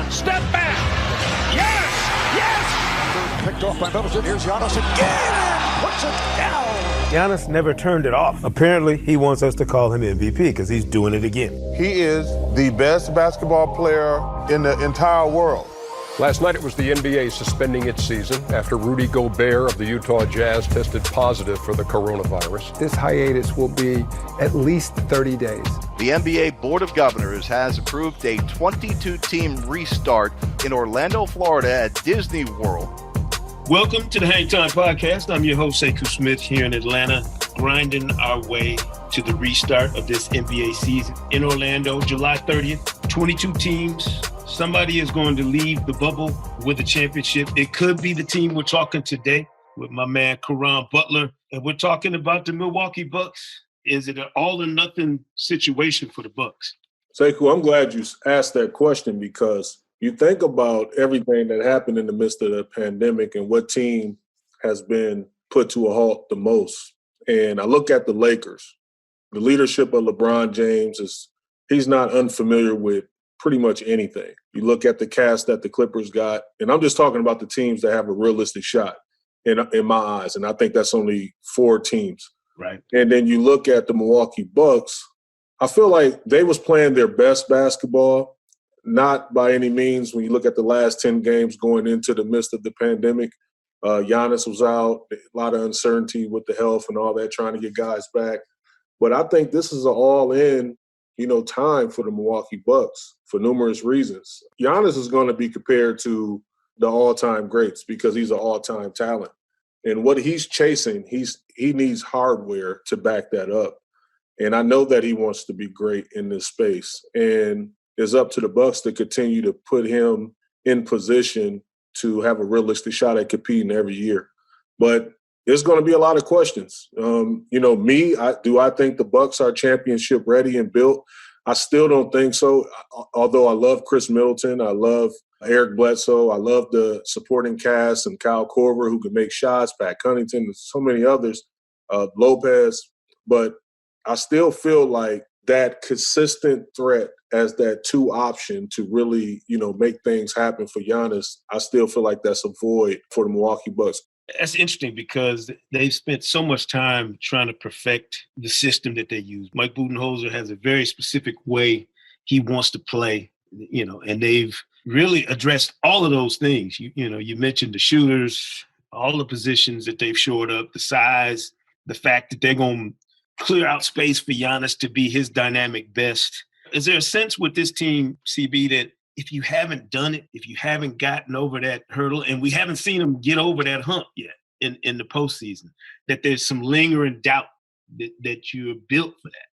Step back. Yes. Yes. Picked off by Middleton. Here's Giannis again and puts it down. Giannis never turned it off. Apparently, he wants us to call him MVP because he's doing it again. He is the best basketball player in the entire world. Last night it was the NBA suspending its season after Rudy Gobert of the Utah Jazz tested positive for the coronavirus. This hiatus will be at least 30 days. The NBA Board of Governors has approved a 22-team restart in Orlando, Florida at Disney World. Welcome to the Hang Time Podcast. I'm your host, Sekou Smith, here in Atlanta, grinding our way to the restart of this NBA season in Orlando, July 30th. 22 teams. Somebody is going to leave the bubble with a championship. It could be the team we're talking today with my man Caron Butler, and we're talking about the Milwaukee Bucks. Is it an all-or-nothing situation for the Bucks? Sekou, I'm glad you asked that question because you think about everything that happened in the midst of the pandemic and what team has been put to a halt the most. And I look at the Lakers. The leadership of LeBron James he's not unfamiliar with pretty much anything. You look at the cast that the Clippers got, and I'm just talking about the teams that have a realistic shot in my eyes, and I think that's only 4 teams. Right. And then you look at the Milwaukee Bucks, I feel like they was playing their best basketball, not by any means when you look at the last 10 games going into the midst of the pandemic. Giannis was out, a lot of uncertainty with the health and all that, trying to get guys back. But I think this is an all-in, time for the Milwaukee Bucks for numerous reasons. Giannis is going to be compared to the all-time greats because he's an all-time talent. And what he's chasing, he needs hardware to back that up. And I know that he wants to be great in this space. And it's up to the Bucks to continue to put him in position to have a realistic shot at competing every year. But there's going to be a lot of questions. Do I think the Bucks are championship ready and built? I still don't think so. Although I love Chris Middleton, I love Eric Bledsoe, I love the supporting cast and Kyle Korver who can make shots, Pat Connaughton, and so many others, Lopez. But I still feel like that consistent threat as that 2 option to really, make things happen for Giannis, I still feel like that's a void for the Milwaukee Bucks. That's interesting because they've spent so much time trying to perfect the system that they use. Mike Budenholzer has a very specific way he wants to play, and they've really addressed all of those things. You mentioned the shooters, all the positions that they've shored up, the size, the fact that they're going to clear out space for Giannis to be his dynamic best. Is there a sense with this team, CB, that if you haven't done it, if you haven't gotten over that hurdle, and we haven't seen them get over that hump yet in the postseason, that there's some lingering doubt that you're built for that?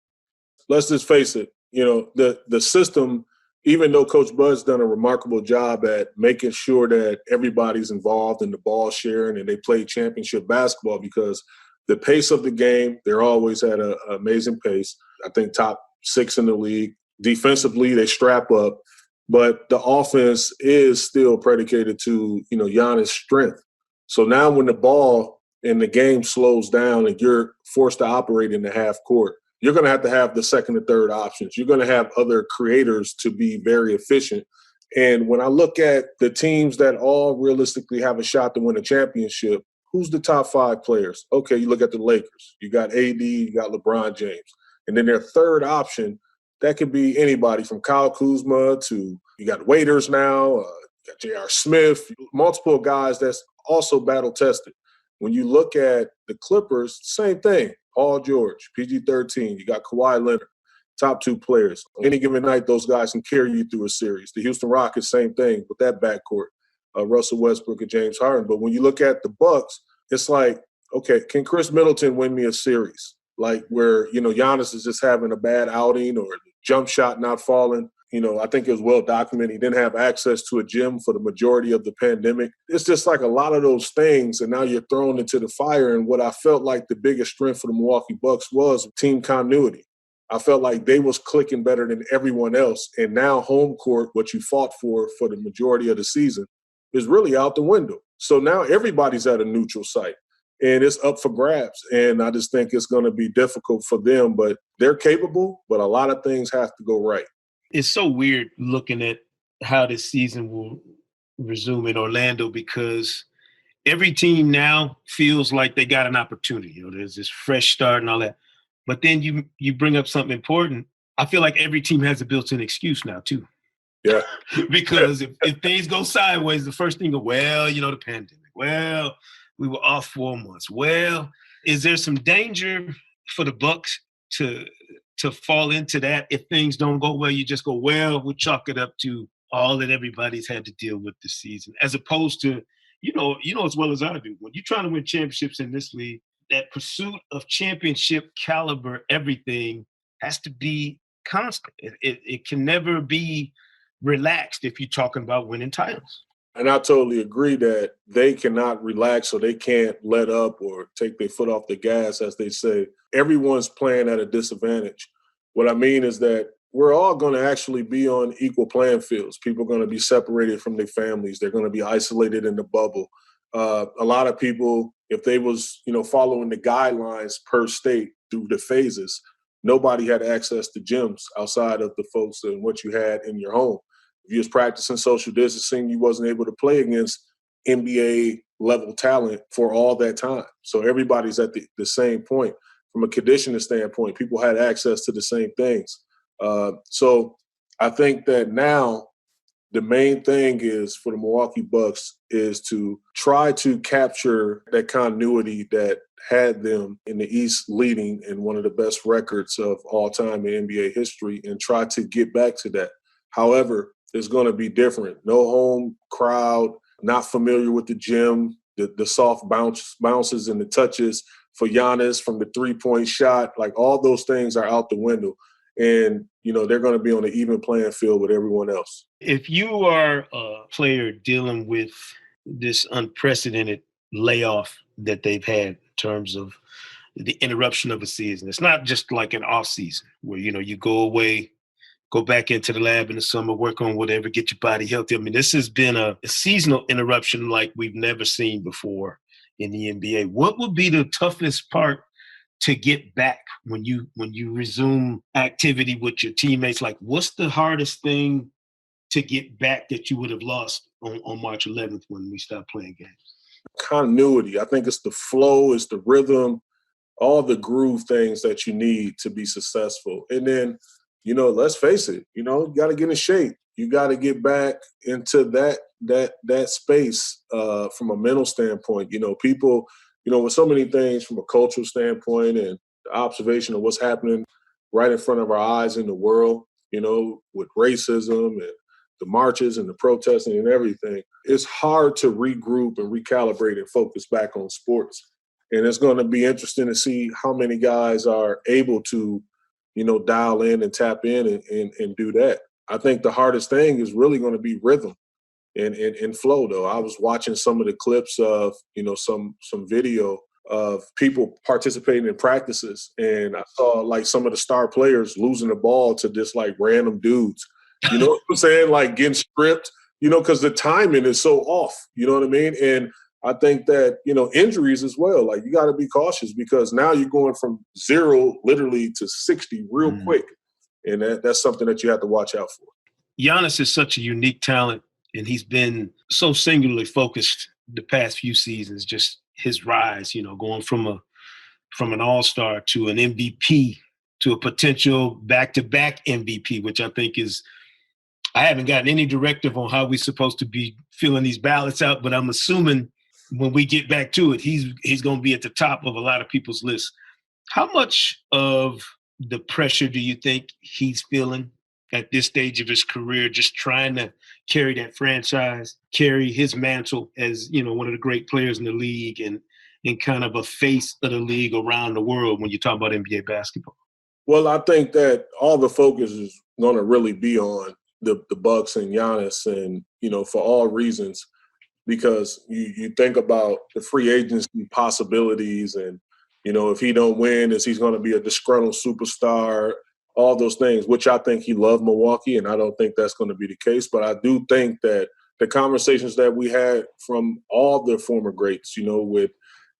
Let's just face it. The system, even though Coach Bud's done a remarkable job at making sure that everybody's involved in the ball sharing and they play championship basketball because the pace of the game, they're always at an amazing pace. I think top 6 in the league. Defensively, they strap up. But the offense is still predicated to, Giannis' strength. So now when the ball and the game slows down and you're forced to operate in the half court, you're going to have the second and third options. You're going to have other creators to be very efficient. And when I look at the teams that all realistically have a shot to win a championship, who's the top 5 players? Okay, you look at the Lakers. You got AD, you got LeBron James. And then their third option, that could be anybody from Kyle Kuzma to you got Waiters now, you got J.R. Smith, multiple guys that's also battle-tested. When you look at the Clippers, same thing. Paul George, PG-13, you got Kawhi Leonard, top 2 players. Any given night, those guys can carry you through a series. The Houston Rockets, same thing with that backcourt, Russell Westbrook and James Harden. But when you look at the Bucks, it's like, okay, can Chris Middleton win me a series? Like where, Giannis is just having a bad outing or the jump shot not falling. I think it was well documented. He didn't have access to a gym for the majority of the pandemic. It's just like a lot of those things, and now you're thrown into the fire. And what I felt like the biggest strength for the Milwaukee Bucks was team continuity. I felt like they was clicking better than everyone else. And now home court, what you fought for the majority of the season, is really out the window. So now everybody's at a neutral site. And it's up for grabs. And I just think it's going to be difficult for them. But they're capable, but a lot of things have to go right. It's so weird looking at how this season will resume in Orlando, because every team now feels like they got an opportunity. There's this fresh start and all that. But then you bring up something important. I feel like every team has a built-in excuse now too. Yeah. Because if things go sideways, the first thing the pandemic. Well, we were off 4 months. Well, is there some danger for the Bucks to fall into that? If things don't go well, you just go, well, we'll chalk it up to all that everybody's had to deal with this season, as opposed to, you know as well as I do, when you're trying to win championships in this league, that pursuit of championship caliber everything has to be constant. It can never be relaxed if you're talking about winning titles. And I totally agree that they cannot relax, or they can't let up or take their foot off the gas, as they say. Everyone's playing at a disadvantage. What I mean is that we're all going to actually be on equal playing fields. People are going to be separated from their families. They're going to be isolated in the bubble. A lot of people, if they was, following the guidelines per state through the phases, nobody had access to gyms outside of the folks and what you had in your home. If you was practicing social distancing, you wasn't able to play against NBA level talent for all that time. So everybody's at the same point. From a conditioning standpoint, people had access to the same things. So I think that now the main thing is for the Milwaukee Bucks is to try to capture that continuity that had them in the East leading in one of the best records of all time in NBA history, and try to get back to that. However, it's going to be different. No home crowd, not familiar with the gym, the soft bounces and the touches for Giannis from the three-point shot, like all those things are out the window. And, they're going to be on an even playing field with everyone else. If you are a player dealing with this unprecedented layoff that they've had in terms of the interruption of a season, it's not just like an off season where, you go away, go back into the lab in the summer, work on whatever, get your body healthy. I mean, this has been a seasonal interruption like we've never seen before in the NBA. What would be the toughest part to get back when you resume activity with your teammates? Like, what's the hardest thing to get back that you would have lost on March 11th when we stopped playing games? Continuity. I think it's the flow, it's the rhythm, all the groove things that you need to be successful. And then, let's face it, you got to get in shape. You got to get back into that space from a mental standpoint. People, with so many things from a cultural standpoint and the observation of what's happening right in front of our eyes in the world, with racism and the marches and the protesting and everything, it's hard to regroup and recalibrate and focus back on sports. And it's going to be interesting to see how many guys are able to, dial in and tap in and do that. I think the hardest thing is really going to be rhythm and flow, though. I was watching some of the clips of, some video of people participating in practices, and I saw like some of the star players losing the ball to just like random dudes. You know what I'm saying? Like getting stripped, because the timing is so off. You know what I mean? And I think that, injuries as well. Like, you got to be cautious because now you're going from 0 literally to 60 real quick. And that's something that you have to watch out for. Giannis is such a unique talent, and he's been so singularly focused the past few seasons, just his rise, going from an all-star to an MVP to a potential back-to-back MVP, which I think is – I haven't gotten any directive on how we're supposed to be filling these ballots out, but I'm assuming when we get back to it, he's going to be at the top of a lot of people's lists. How much of the pressure do you think he's feeling at this stage of his career, just trying to carry that franchise, carry his mantle as, one of the great players in the league and kind of a face of the league around the world when you talk about NBA basketball? Well, I think that all the focus is going to really be on the Bucks and Giannis, and, for all reasons, because you think about the free agency possibilities and, if he don't win, is he's going to be a disgruntled superstar, all those things, which I think he loved Milwaukee, and I don't think that's going to be the case. But I do think that the conversations that we had from all the former greats, with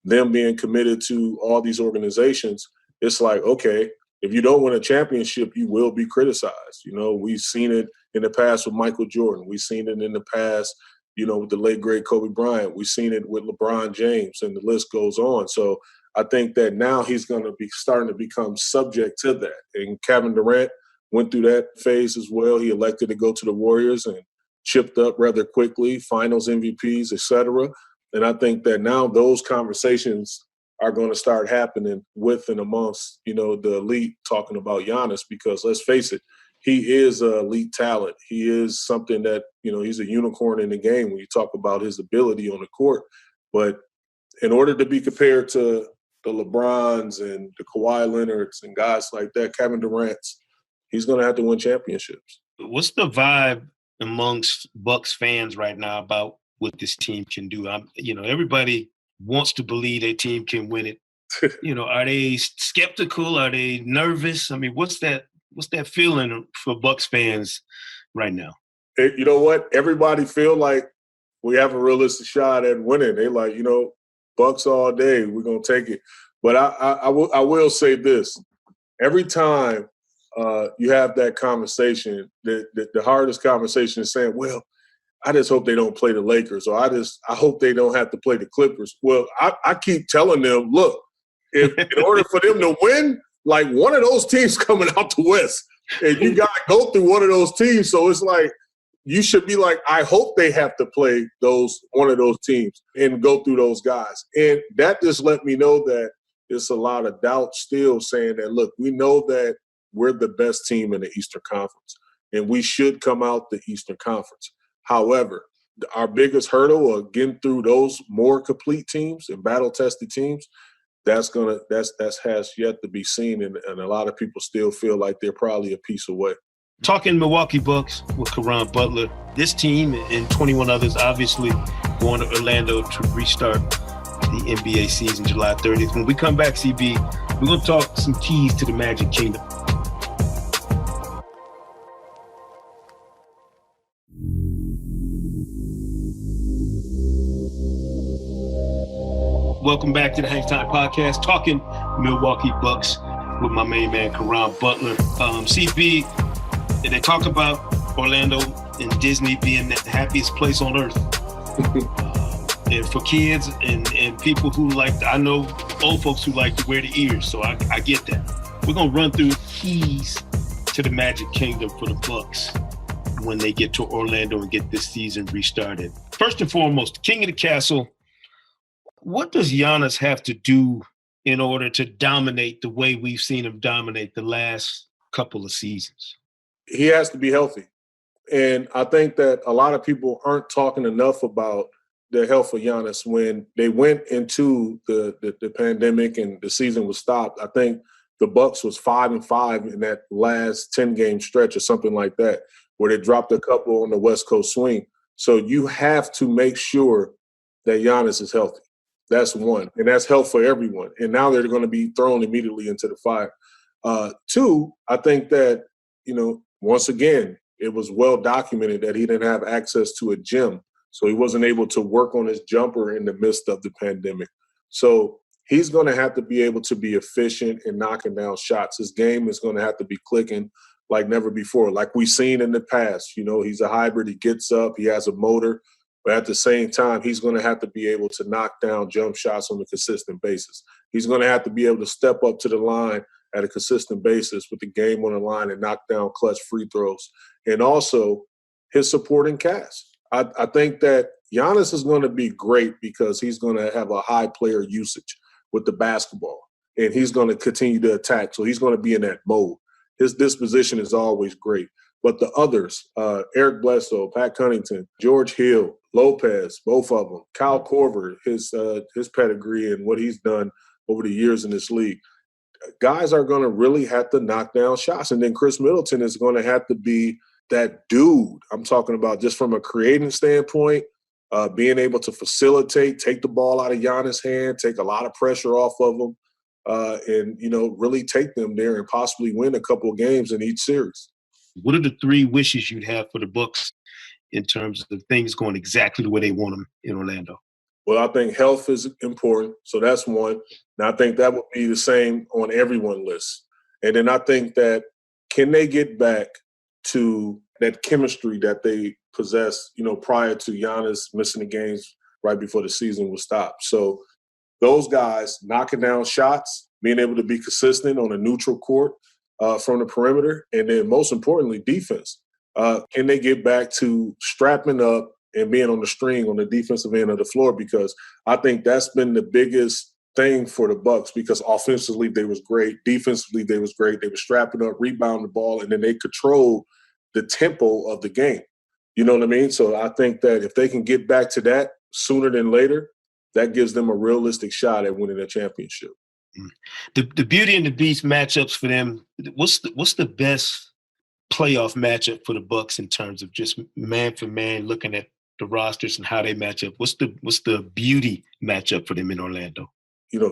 them being committed to all these organizations, it's like, okay, if you don't win a championship, you will be criticized. You know, we've seen it in the past with Michael Jordan. We've seen it in the past, you know, with the late, great Kobe Bryant. We've seen it with LeBron James, and the list goes on. So I think that now he's going to be starting to become subject to that. And Kevin Durant went through that phase as well. He elected to go to the Warriors and chipped up rather quickly, finals MVPs, et cetera. And I think that now those conversations are going to start happening with and amongst, you know, the elite talking about Giannis, because let's face it, he is an elite talent. He is something that, you know, he's a unicorn in the game when you talk about his ability on the court. But in order to be compared to the LeBrons and the Kawhi Leonards and guys like that, Kevin Durant's, he's going to have to win championships. What's the vibe amongst Bucks fans right now about what this team can do? Everybody wants to believe their team can win it. You know, are they skeptical? Are they nervous? I mean, what's that feeling for Bucks fans right now? You know what? Everybody feel like we have a realistic shot at winning. They like, you know, Bucks all day. We're gonna take it. But I will say this: every time you have that conversation, the hardest conversation is saying, "Well, I just hope they don't play the Lakers," or I hope they don't have to play the Clippers. Well, I keep telling them, look, if in order for them to win, like one of those teams coming out the West, and you got to go through one of those teams. So it's like you should be like, I hope they have to play one of those teams and go through those guys. And that just let me know that there's a lot of doubt still saying that, look, we know that we're the best team in the Eastern Conference, and we should come out the Eastern Conference. However, our biggest hurdle of getting through those more complete teams and battle-tested teams, that has yet to be seen, and a lot of people still feel like they're probably a piece away. Talking Milwaukee Bucks with Caron Butler, this team and 21 others obviously going to Orlando to restart the NBA season July 30th. When we come back, CB, we're going to talk some keys to the Magic Kingdom. Welcome back to the Hang Time Podcast, talking Milwaukee Bucks with my main man, Caron Butler. CB, they talk about Orlando and Disney being the happiest place on earth. And for kids and people who I know old folks who like to wear the ears, so I get that. We're going to run through keys to the Magic Kingdom for the Bucks when they get to Orlando and get this season restarted. First and foremost, King of the Castle. What does Giannis have to do in order to dominate the way we've seen him dominate the last couple of seasons? He has to be healthy. And I think that a lot of people aren't talking enough about the health of Giannis. When they went into the pandemic and the season was stopped, I think the Bucks was 5-5 in that last 10-game stretch or something like that, where they dropped a couple on the West Coast swing. So you have to make sure that Giannis is healthy. That's one. And that's health for everyone. And now they're going to be thrown immediately into the fire. Two, I think that, you know, once again, it was well documented that he didn't have access to a gym. So he wasn't able to work on his jumper in the midst of the pandemic. So he's going to have to be able to be efficient in knocking down shots. His game is going to have to be clicking like never before, like we've seen in the past. You know, he's a hybrid. He gets up. He has a motor. But at the same time, he's going to have to be able to knock down jump shots on a consistent basis. He's going to have to be able to step up to the line at a consistent basis with the game on the line and knock down clutch free throws. And also his supporting cast. I think that Giannis is going to be great because he's going to have a high player usage with the basketball, and he's going to continue to attack. So he's going to be in that mode. His disposition is always great. But the others, Eric Bledsoe, Pat Connaughton, George Hill, Lopez, both of them, Kyle Korver, his pedigree and what he's done over the years in this league, guys are going to really have to knock down shots. And then Chris Middleton is going to have to be that dude. I'm talking about just from a creating standpoint, being able to facilitate, take the ball out of Giannis' hand, take a lot of pressure off of him, and, you know, really take them there and possibly win a couple of games in each series. What are the three wishes you'd have for the Bucks in terms of things going exactly the way they want them in Orlando? Well, I think health is important, so that's one. And I think that would be the same on everyone's list. And then I think that can they get back to that chemistry that they possessed, prior to Giannis missing the games right before the season was stopped. So those guys knocking down shots, being able to be consistent on a neutral court from the perimeter, and then most importantly, defense. Can they get back to strapping up and being on the string on the defensive end of the floor? Because I think that's been the biggest thing for the Bucks, because offensively they was great, defensively they was great. They were strapping up, rebounding the ball, and then they controlled the tempo of the game. You know what I mean? So I think that if they can get back to that sooner than later, that gives them a realistic shot at winning a championship. The beauty and the beast matchups for them. What's the best playoff matchup for the Bucks in terms of just man for man, looking at the rosters and how they match up? What's the beauty matchup for them in Orlando?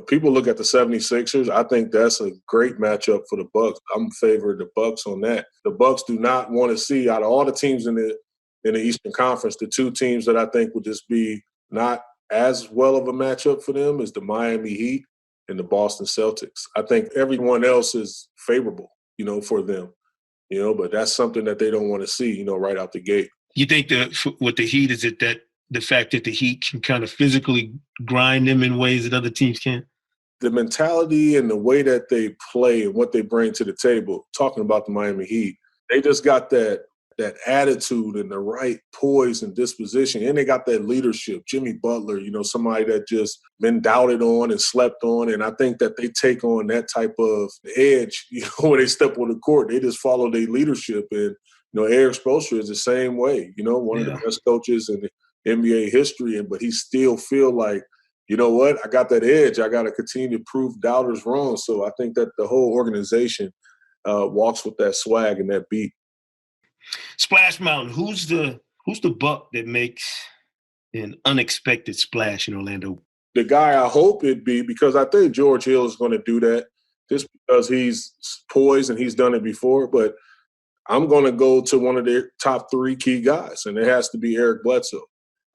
People look at the 76ers. I think that's a great matchup for the Bucks. I'm in favor of the Bucks on that. The Bucks do not want to see, out of all the teams in the Eastern Conference, the two teams that I think would just be not as well of a matchup for them is the Miami Heat and the Boston Celtics. I think everyone else is favorable, for them, but that's something that they don't want to see, right out the gate. You think that with the Heat, is it that the fact that the Heat can kind of physically grind them in ways that other teams can't? The mentality and the way that they play and what they bring to the table, talking about the Miami Heat, they just got that attitude and the right poise and disposition. And they got that leadership. Jimmy Butler, somebody that just been doubted on and slept on. And I think that they take on that type of edge, when they step on the court. They just follow their leadership. And, Eric Spoelstra is the same way, one of the best coaches in the NBA history. But he still feel like, you know what, I got that edge. I got to continue to prove doubters wrong. So I think that the whole organization walks with that swag and that beat. Splash Mountain, who's the Buck that makes an unexpected splash in Orlando? The guy I hope it'd be, because I think George Hill is going to do that just because he's poised and he's done it before. But I'm going to go to one of their top three key guys, and it has to be Eric Bledsoe.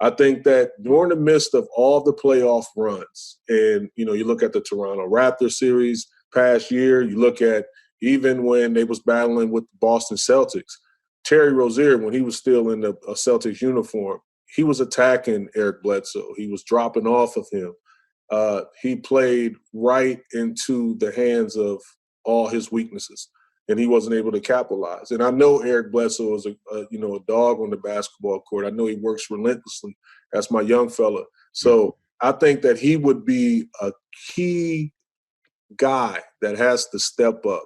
I think that during the midst of all the playoff runs, and, you look at the Toronto Raptors series past year, you look at even when they was battling with the Boston Celtics, Terry Rozier, when he was still in a Celtics uniform, he was attacking Eric Bledsoe. He was dropping off of him. He played right into the hands of all his weaknesses, and he wasn't able to capitalize. And I know Eric Bledsoe is a dog on the basketball court. I know he works relentlessly. That's my young fella. So I think that he would be a key guy that has to step up,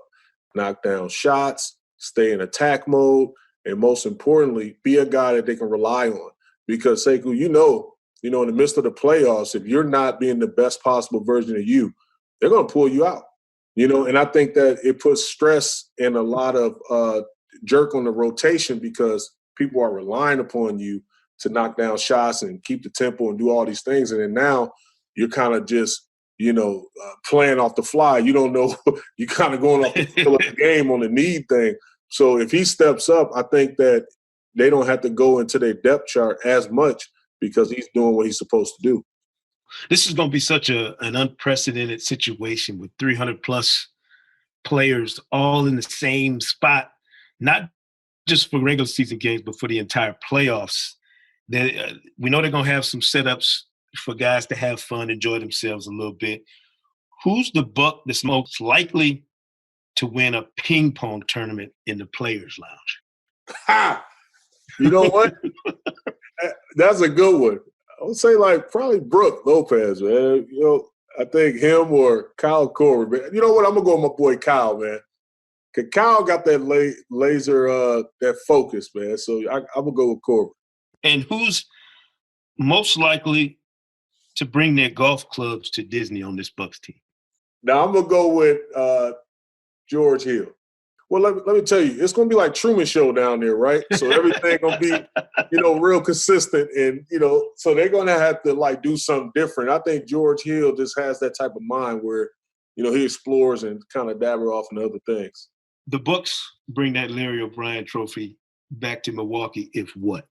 knock down shots, stay in attack mode, and most importantly, be a guy that they can rely on. Because, Sekou, in the midst of the playoffs, if you're not being the best possible version of you, they're going to pull you out. And I think that it puts stress and a lot of jerk on the rotation, because people are relying upon you to knock down shots and keep the tempo and do all these things. And then now you're kind of just, playing off the fly. You don't know. You're kind of going off the feel of the game on the need thing. So if he steps up, I think that they don't have to go into their depth chart as much because he's doing what he's supposed to do. This is going to be such an unprecedented situation with 300-plus players all in the same spot, not just for regular season games, but for the entire playoffs. We know they're going to have some setups for guys to have fun, enjoy themselves a little bit. Who's the Buck that's most likely to win a ping pong tournament in the Players Lounge? Ha! You know what? That's a good one. I would say probably Brooke Lopez, man. I think him or Kyle Korver. Man. You know what? I'm going to go with my boy Kyle, man. Because Kyle got that laser, that focus, man. So I'm going to go with Korver. And who's most likely to bring their golf clubs to Disney on this Bucks team? Now, I'm going to go with George Hill. Well, let me tell you, it's going to be like Truman Show down there, right? So everything going to be, real consistent. And, so they're going to have to, do something different. I think George Hill just has that type of mind where, he explores and kind of dabber off into other things. The Bucks bring that Larry O'Brien trophy back to Milwaukee if what?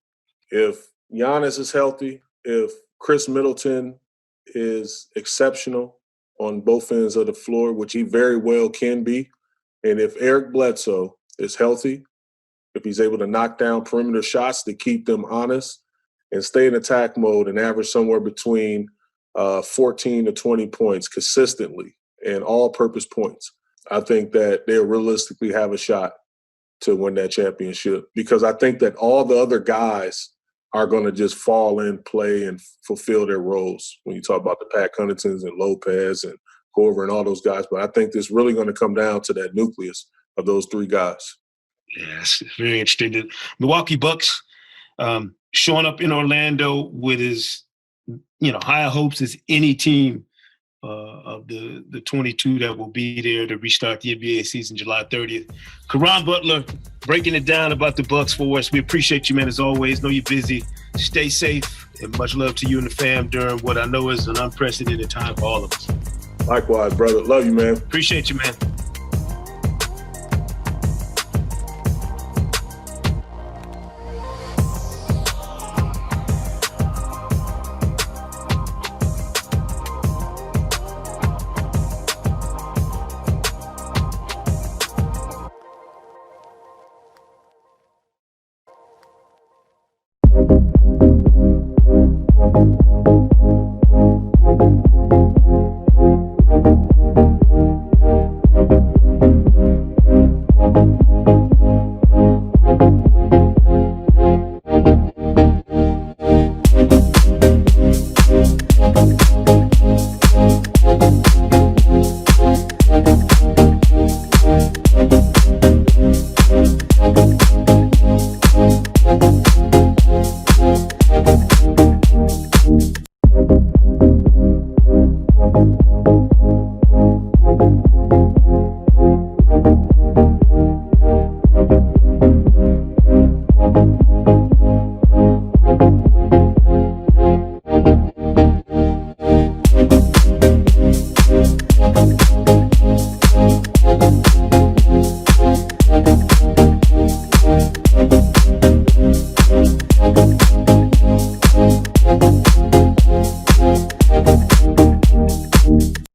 If Giannis is healthy, if Chris Middleton is exceptional on both ends of the floor, which he very well can be, And if Eric Bledsoe is healthy, if he's able to knock down perimeter shots to keep them honest and stay in attack mode and average somewhere between 14 to 20 points consistently and all-purpose points, I think that they'll realistically have a shot to win that championship, because I think that all the other guys are going to just fall in, play, and fulfill their roles when you talk about the Pat Connaughtons and Lopez and Corver and all those guys. But I think it's really going to come down to that nucleus of those three guys. Yes, it's very interesting. The Milwaukee Bucks showing up in Orlando with as higher hopes as any team of the 22 that will be there to restart the NBA season July 30th. Caron Butler breaking it down about the Bucks for us. We appreciate you, man, as always. Know you're busy. Stay safe, and much love to you and the fam during what I know is an unprecedented time for all of us. Likewise, brother. Love you, man. Appreciate you, man.